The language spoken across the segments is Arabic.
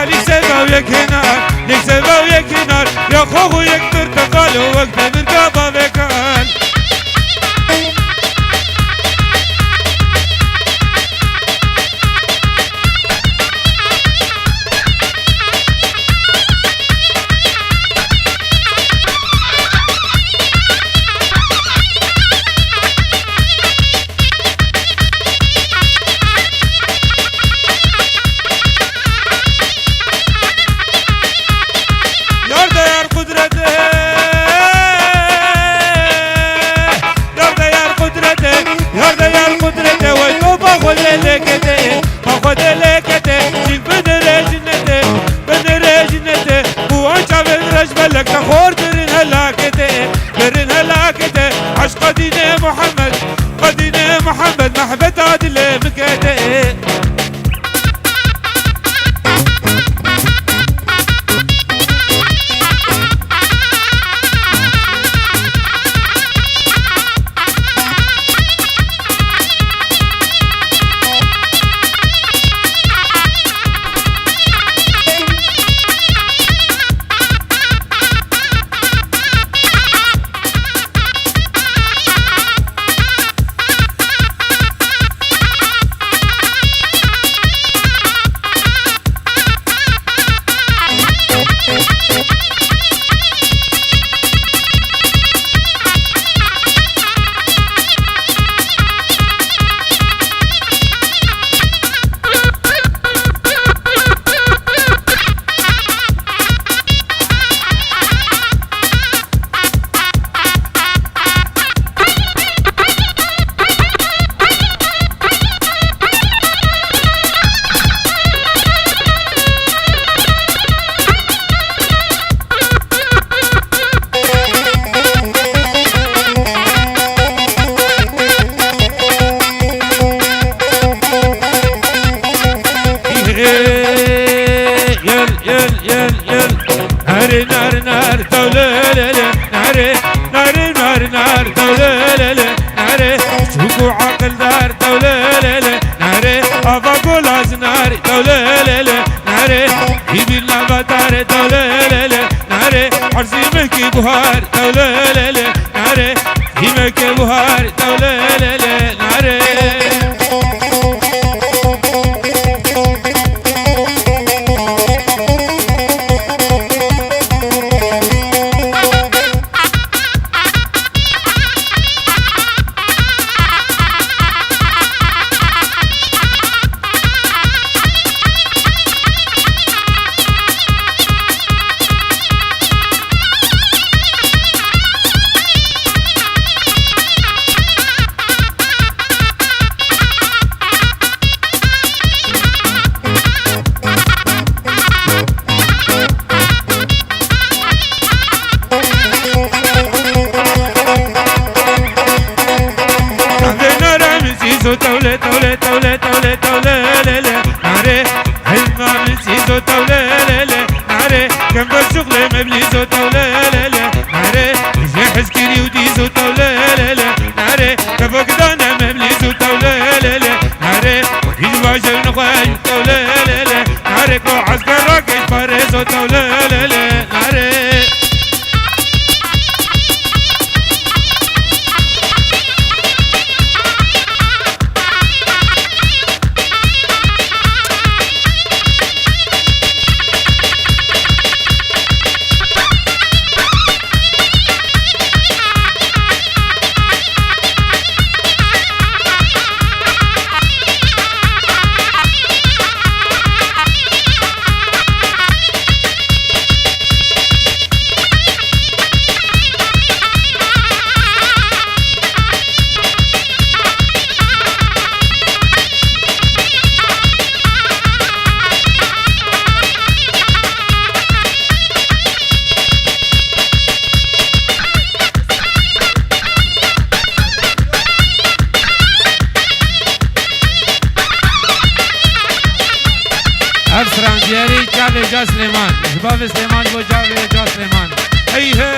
ليك سبا ويك هنار ليك سبا ويك هنار يا خوخو يك برتقال ووقت من قابا بكال لك تخور درن هلاكته درن هلاكته عشق دين محمد قدين محمد محبت عادل مكته نار دولة نار دولة شوفوا عقل دار دولة أفاقوا لاز نار دولة يبي اللعبة دار دولة عرزي مكي بهار دولة يمكي بهار دولة كم بالشغل مبليزو تولالة ناري يجهز كيري وديزو تولالة ناري كفقدانا مبليزو تولالة ناري وكيج باجر نخواي تولالة ناري كو عسكر راكي باريزو تولالة ناري افرانجيري جاوي جا سليمان شباب سليمان بو جاوي جا سليمان ايه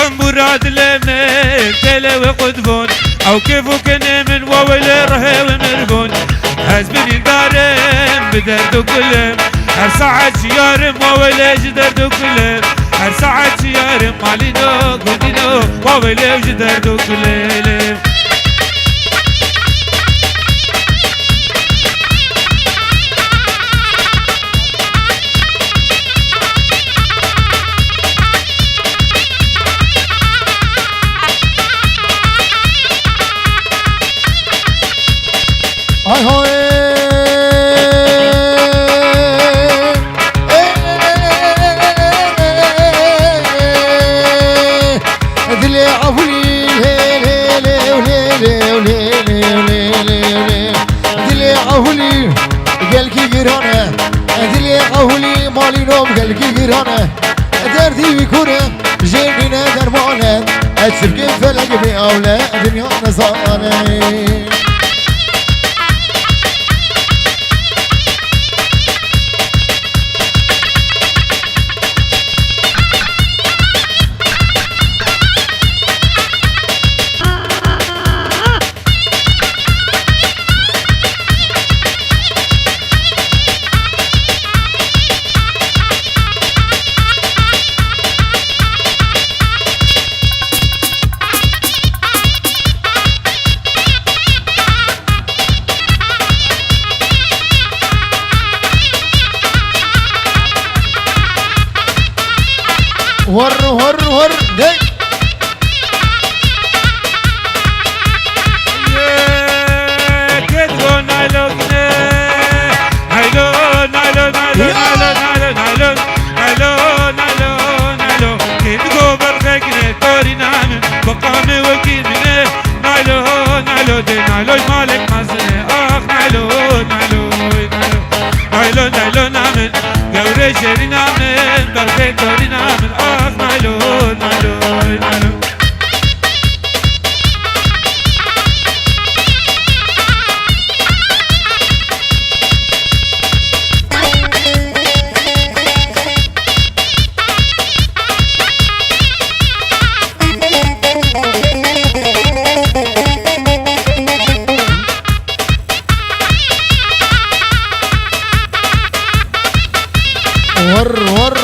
امبراد لمن تلو قدبون او كيفو كن من وول رهي ومربون از ببین دارم به درد و کلم هر ساعت یارم واویلج درد و کلم هر ساعت یارم مالینو گلینو واویلج درد و کلم های های دلی عفولی دلی عفولی گل کی گرانه دلی عفولی مالی نوم گل کی گرانه دردی میکنه جنبینه درمانه اتشبکن فلق بی اوله دنیا نزانه ور دي كدو نايلو نايلو نايلو نايلو نايلو نايلو نايلو نايلو نايلو كدو برخكني توري نامن بقامي وكيمني نايلو نايلو دي نايلو مالك مزني اخ نايلو نايلو نايلو نايلو نامن قوري شري نامن برخي توري نامن اخ نايلو نايلو نايلو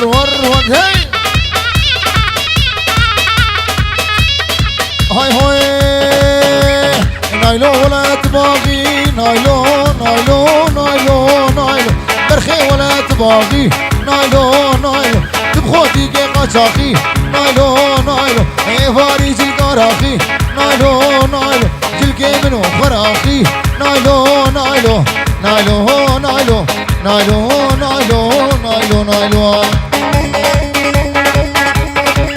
ور هاي هاي هاي نايلو ولا تباغي نايلو نايلو نايلو نايلو برخي ولا تباغي نايلو نايلو تبخوتي كي قاچاخي نايلو نايلو اي فاريج القراخي نايلو نايلو جلكي منو فراخي نايلو نايلو نايلو نايلو نايلو نايلو نايلو نايلو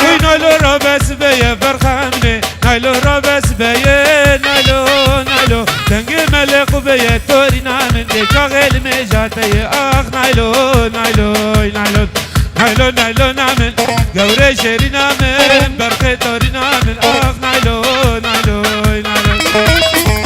وي نايلو رابس بيا فرخامني نايلو رابس بيا نايلو نايلو تنقي ملك بيا توري نامن دي شاغل ميجاتي اخ نايلو نايلو نايلو نايلو نايلو نامن قوري شري نامن برخي توري نامن اخ نايلو نايلو نايلو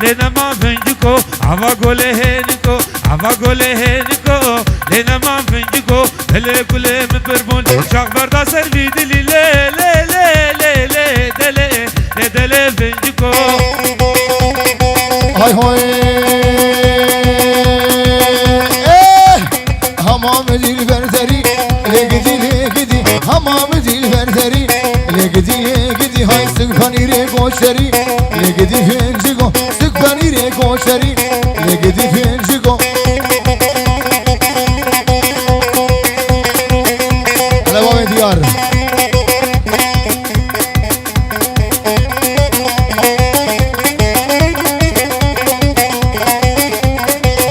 لنما فنجكو عوا قوله هنكو عوا قوله هنكو لنما فنجكو هلي كله مبربون شاق بردا سربي دلي لي لي لي لي لي دلي لي دلي فنجكو هاي هاي مدي البرتري لقدي لقدي حمام مدي البرتري لقدي لقدي هاي سقفاني ريكو شري لقدي فين جيكو سقفاني ريكو شري لقدي فين جيكو على باب ديار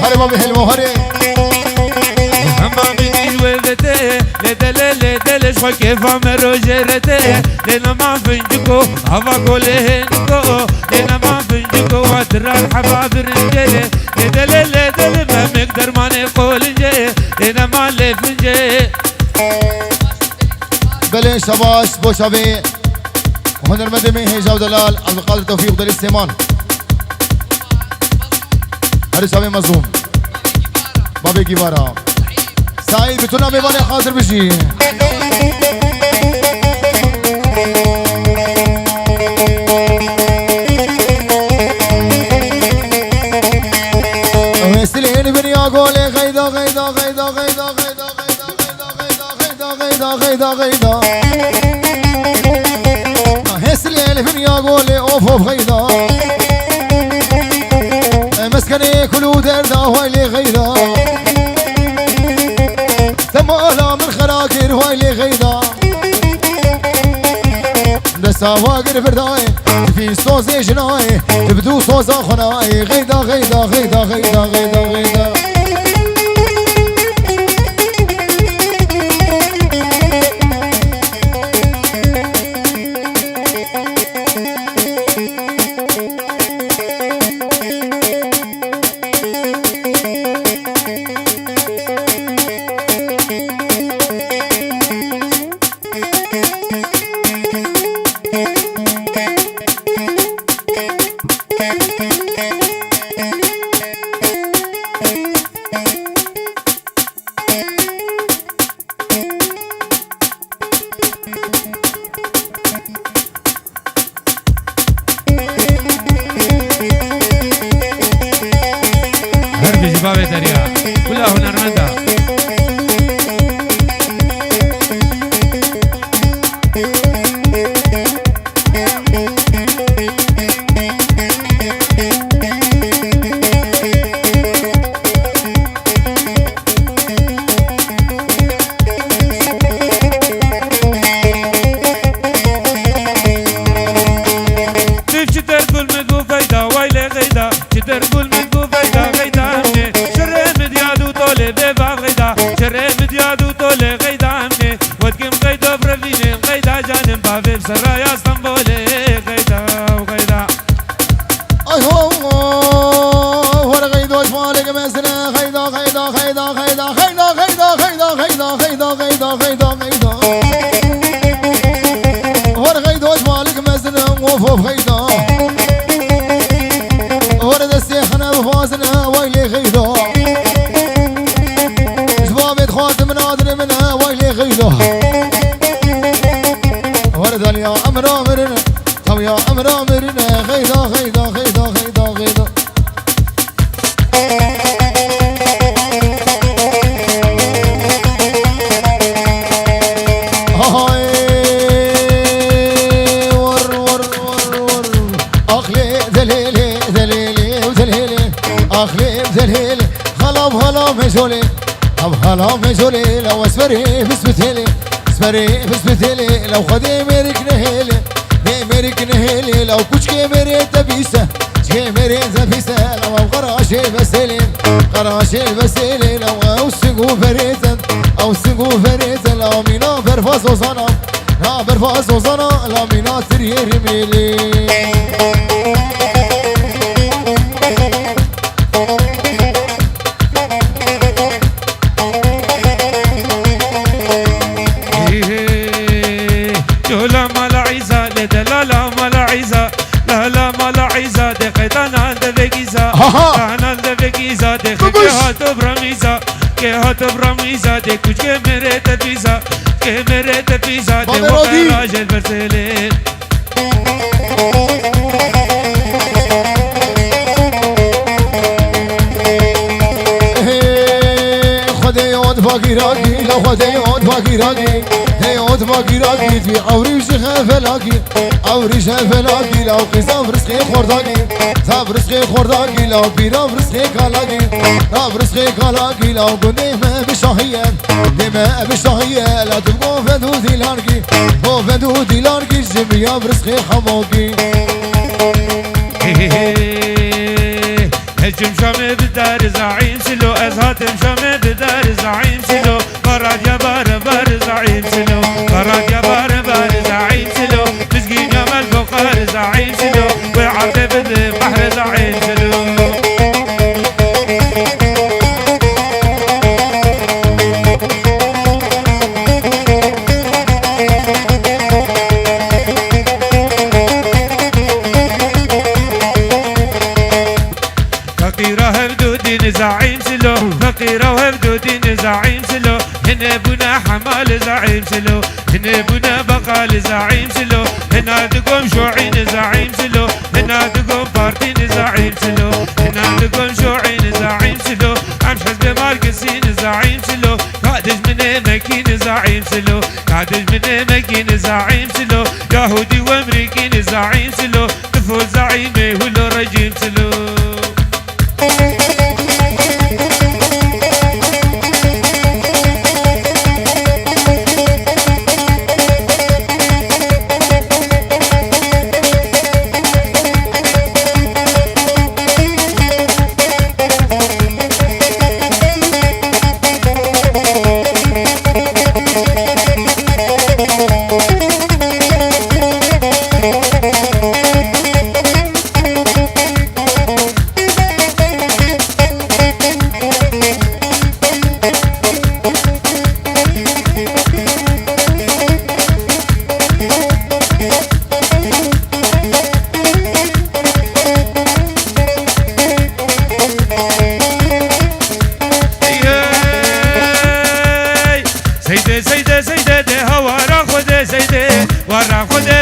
هري باب حلمو هري شو كيف عمرو جرته لنا ما فنجكو هوا كلهنكو لنا ما فنجكو وترى الحباب رجاله لدل ما مقدر ما نقول جي لنا ما لفنجي بلي شباش بوشابي وهنا المدمي هيجا دلال عبد القادر توفيق دل السيمان هري شباب مظلوم بابي كبارا سعيد بتونا بيباني حاضر بشي ويستلين بنيا قولي غيدا غيدا غيدا غيدا غيدا غيدا غيدا غيدا غيدا هيستلين بنيا قولي اوف اوف غيدا مسكني كلو دردا ويلي غيدا ثمالا من خراكر ويلي غيدا دسا واقر فرداي في صوزي جناي تبدو صوزا خناي غيدا غيدا غيدا غيدا غيدا غيدا بابي دريا كلها هنرمندا سرايا اسطنبولي غيدا وغيدا اي هو ورا غيدوش مالك مسنا غيدا غيدا غيدا غيدا غيدا غيدا غيدا غيدا غيدا غيدا غيدا غيدا ورا غيدوش مالك مسنا وفوف غيدا ورا دستيخنا بفاسنا ويلي غيدا جبابت خاتم نادر منها ويلي غيدا يا أمر أمرنا طب يا أمر أمرنا غيدا غيدا غيدا غيدا غيدا هاي ور ور ور ور أخلي دليلي دليلي ودليلي أخلي دليلي هلا بهلا مجولي طب هلا مجولي لو اسفري بسبتلي اسفري بسبتلي لو خدي ميرك نهيلي ميرك نهيلي لو كوشكي ميري تبيسه شكي ميري تبيسه لو قراشي بسيلي قراشي بسيلي لو اوسقو فريتا اوسقو فريتا لو مينا برفاس وصنا لا برفاس وصنا لو مينا ترير ميلي के हाथ ब्रह्मीसा दे कुछ के मेरे तपीसा दे वो राजन बरसेले باقي راقي لو خدي عود باقي راقي هي عود باقي راقي في عوري وشيخ فلاقي عوري شيخ فلاقي لو قصاب رزقي خورداقي صاب رزقي خورداقي لو بيراب رزقي كالاقي راب رزقي كالاقي لو قدي ما بشاهية دماء بشاهية لا تبقوا فدو ديلارقي هو فدو ديلارقي جميع برزقي حموقي هجم شامي بدار زعيم سلو ازهاتم شامي بدار زعيم سلو فراد يا بار بار زعيم سلو فراد يا بار بار زعيم سلو مسكين يا مال فقار زعيم سلو وعبد بد بحر زعيم سلو فقيرة هبدودين زعيم سلو فقيرة وهبدودين زعيم سلو هنا بنا حمال زعيم سلو هنا بنا بقال زعيم سلو هنا دقوم شوعين زعيم سلو هنا دقوم بارتين زعيم سلو هنا دقوم شوعين زعيم سلو عم حزب ماركسين زعيم سلو قادج من مكين زعيم سلو قادج من مكين زعيم سلو يهودي وامريكين زعيم سلو طفل زعيمي ولو رجيم سلو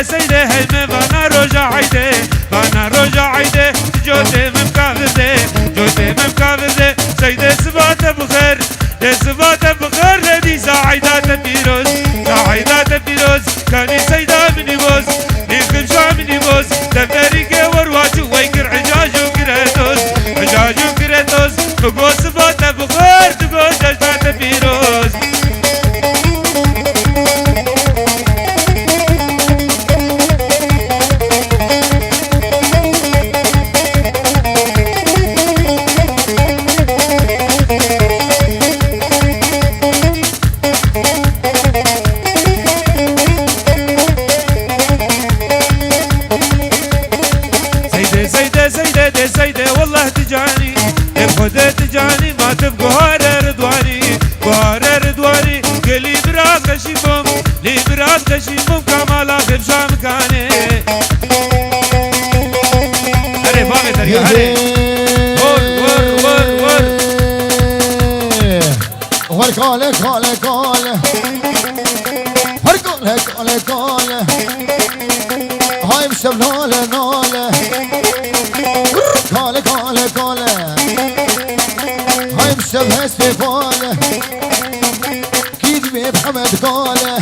سيدي هيمة بانا رجع عيدي بانا رجع عيدي جوتي ممكافزي جوتي ممكافزي سيدي سبات بخير سبات بخير لدي ساعدات بيروز ساعدات بيروز كاني سيدة مني بوز نيخم شا مني بوز تفريقي ورواتو ويكر عجاجو كريتوز عجاجو كريتوز بقو سبات بخير تقو جاجات بيروز سيدي والله تجاني الخدة تجاني ما تبقى هارة رضواني بهارة رضواني قلي براز غشيفهم لي براز غشيفهم كمالا خبشا مكاني هري فامي تريا هري ور كاله كاله كاله ور كاله كاله كاله هاي مشتب ناله ناله كاله كاله كاله هاي مشتب هسبي فاله كيد بي بحمد كاله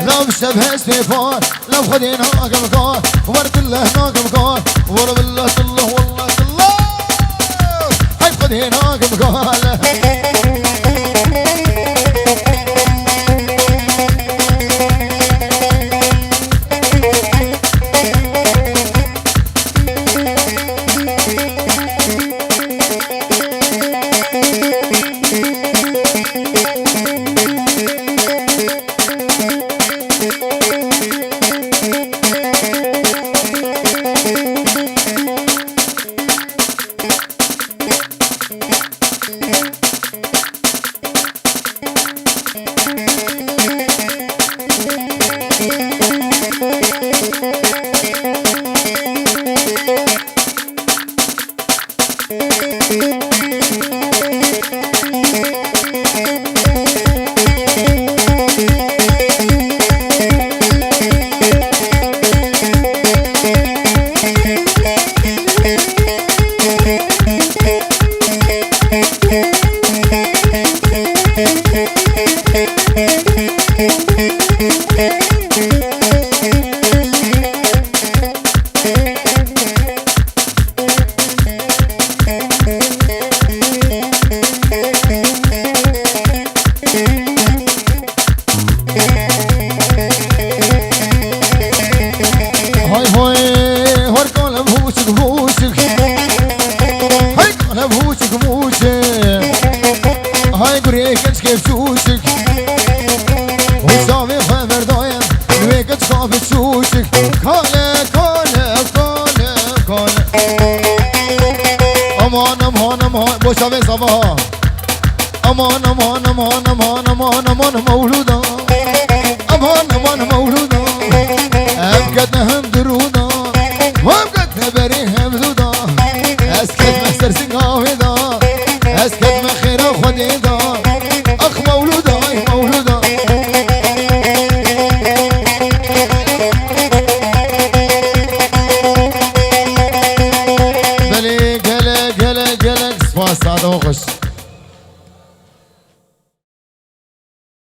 لو مشتب هسبي فال لو خدين هاقم كال ورد الله ناقم كال ورد الله الله والله الله هاي خدين هاقم كاله بوشاوي صباح امان امان امان امان امان امان مولودا امان امان مولودا ابقتنا هم درودا وابقتنا بري هم دودا اسكت مستر سنغاويدا اسكت مخيرا خديدا اخ مولودا اي مولودا بلي قلق قلق قلق سفاس هذا وخش